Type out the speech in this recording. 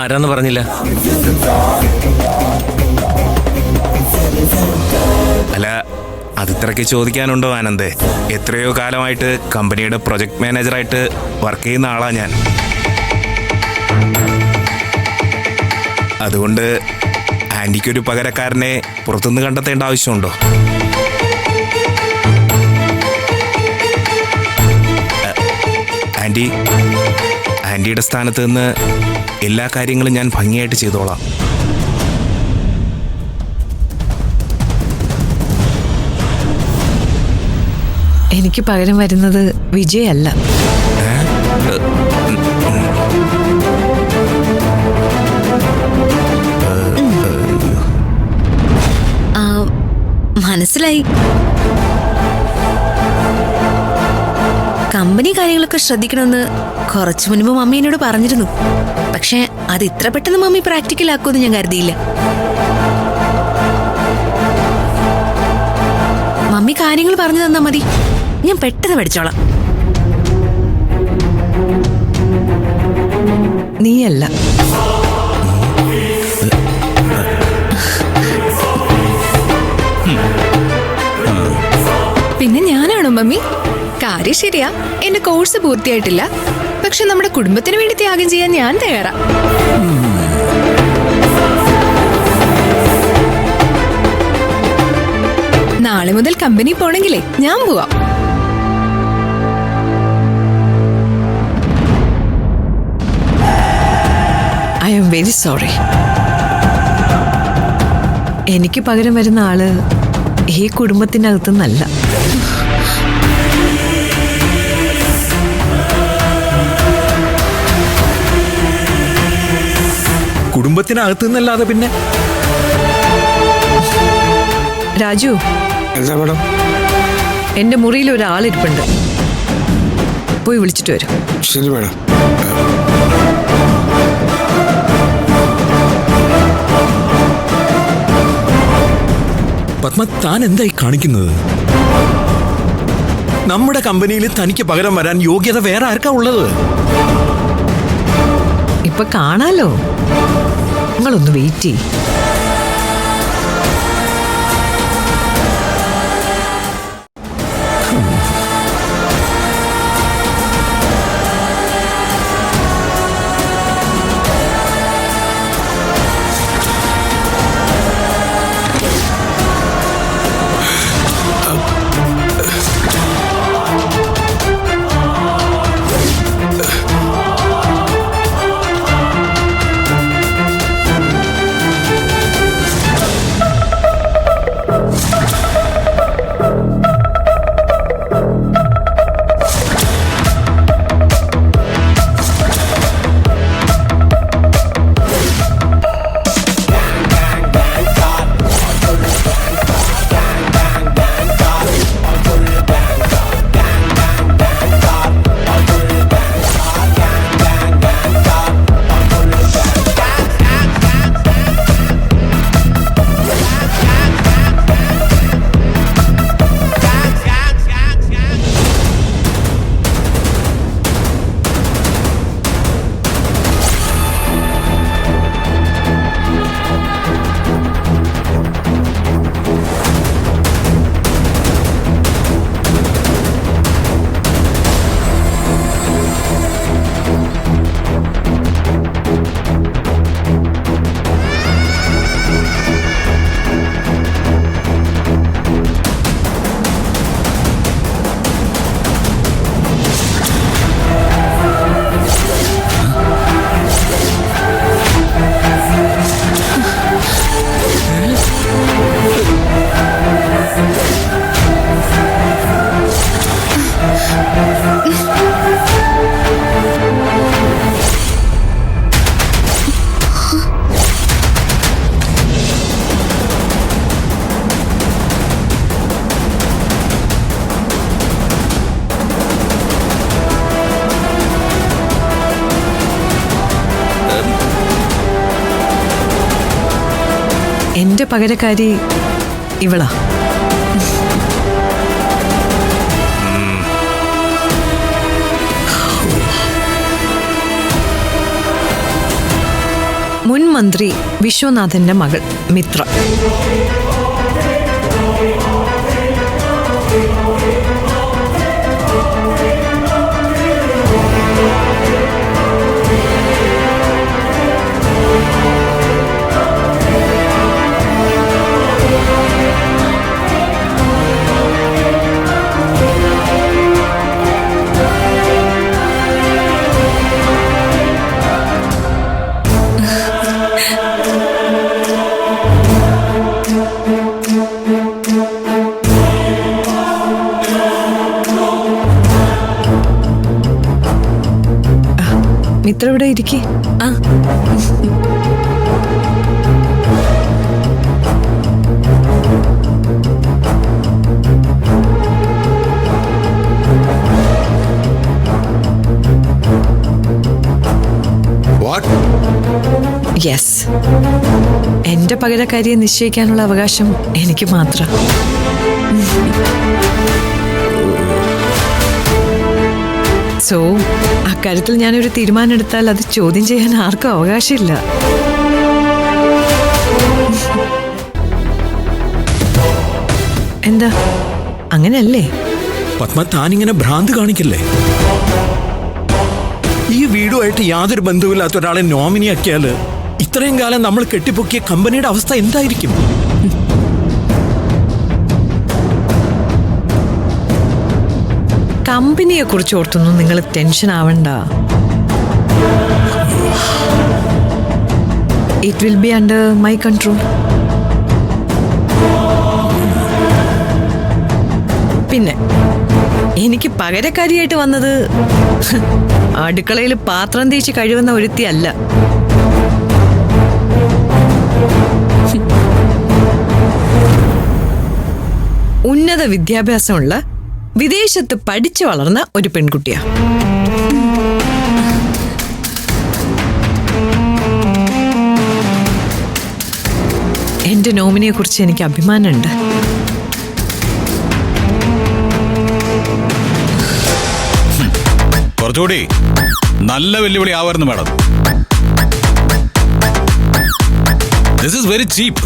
ആരാന്ന് പറഞ്ഞില്ല. അല്ല, അതിത്രയ്ക്ക് ചോദിക്കാനുണ്ടോ ആനന്ദ്? എത്രയോ കാലമായിട്ട് കമ്പനിയുടെ പ്രൊജക്ട് മാനേജറായിട്ട് വർക്ക് ചെയ്യുന്ന ആളാ ഞാൻ. അതുകൊണ്ട് ആൻറ്റിക്കൊരു പകരക്കാരനെ പുറത്തുനിന്ന് കണ്ടെത്തേണ്ട ആവശ്യമുണ്ടോ? ആൻറ്റിയുടെ സ്ഥാനത്ത് നിന്ന് എല്ലാ കാര്യങ്ങളും ഞാൻ ഭംഗിയായിട്ട് ചെയ്തോളാം. എനിക്ക് പകരം വരുന്നത് വിജയല്ല. മനസ്സിലായി. കമ്പനി കാര്യങ്ങളൊക്കെ ശ്രദ്ധിക്കണമെന്ന് കുറച്ചു മുൻപ് മമ്മി എന്നോട് പറഞ്ഞിരുന്നു. പക്ഷെ അത് ഇത്ര പെട്ടെന്ന് മമ്മി പ്രാക്ടിക്കൽ ആക്കുമെന്ന് ഞാൻ കരുതിയില്ല. മമ്മി കാര്യങ്ങൾ പറഞ്ഞു തന്നാ മതി, ഞാൻ പെട്ടെന്ന് പഠിച്ചോളാം. നീയല്ല. പിന്നെ ഞാനാണോ മമ്മി? കാര്യം ശരിയാ, എന്റെ കോഴ്സ് പൂർത്തിയായിട്ടില്ല. പക്ഷെ നമ്മുടെ കുടുംബത്തിന് വേണ്ടി ത്യാഗം ചെയ്യാൻ ഞാൻ തയ്യാറാ. നാളെ മുതൽ കമ്പനി പോണെങ്കിലേ ഞാൻ പോവാം. I am very sorry. എനിക്ക് പകരം വരുന്ന ആള് ഈ കുടുംബത്തിനകത്തുനിന്നല്ല. കുടുംബത്തിനകത്ത് നിന്നല്ലാതെ പിന്നെ? രാജു, എന്താ മേഡം? എന്റെ മുറിയിൽ ഒരാളിരിപ്പുണ്ട്, പോയി വിളിച്ചിട്ട് വരും. ശരി മേഡം. പത്മ, താൻ എന്തായി കാണിക്കുന്നത്? നമ്മുടെ കമ്പനിയിൽ തനിക്ക് പകരം വരാൻ യോഗ്യത വേറെ ആർക്കാ ഉള്ളത്? ഇപ്പൊ കാണാലോ. നിങ്ങളൊന്ന് വെയിറ്റ് ചെയ്യ്. എന്റെ പകരക്കാരി ഇവളാ. മുൻ മന്ത്രി വിശ്വനാഥന്റെ മകൾ മിത്ര. മിത്ര ഇവിടെ ഇരിക്കേ. ആ വാട്ട്? യെസ്, എന്റെ പകരക്കാരിയെ നിശ്ചയിക്കാനുള്ള അവകാശം എനിക്ക് മാത്രം. സോ അക്കാര്യത്തിൽ ഞാനൊരു തീരുമാനം എടുത്താൽ അത് ചോദ്യം ചെയ്യാൻ ആർക്കും അവകാശമില്ല. എന്താ അങ്ങനെയല്ലേ? പത്മ, താനിങ്ങനെ ഭ്രാന്ത് കാണിക്കില്ലേ? ഈ വീടുമായിട്ട് യാതൊരു ബന്ധവുമില്ലാത്ത ഒരാളെ നോമിനിയാക്കിയാല് ഇത്രയും കാലം നമ്മൾ കെട്ടിപ്പൊക്കിയ കമ്പനിയുടെ അവസ്ഥ എന്തായിരിക്കും? കമ്പനിയെ കുറിച്ച് ഓർത്തൊന്നും നിങ്ങൾ ടെൻഷൻ ആവണ്ട. It will be under my control. പിന്നെ എനിക്ക് പകരക്കാരിയായിട്ട് വന്നത് അടുക്കളയിൽ പാത്രം തേച്ച് കഴിവുന്ന ഒരുത്തിയല്ല. ഉന്നത വിദ്യാഭ്യാസമുള്ള, വിദേശത്ത് പഠിച്ചു വളർന്ന ഒരു പെൺകുട്ടിയാ. എന്റെ നോമിനിയെ കുറിച്ച് എനിക്ക് അഭിമാനമുണ്ട്. കുറച്ചുകൂടി നല്ല വെല്ലുവിളി ആവായിരുന്നു madam. This is very cheap.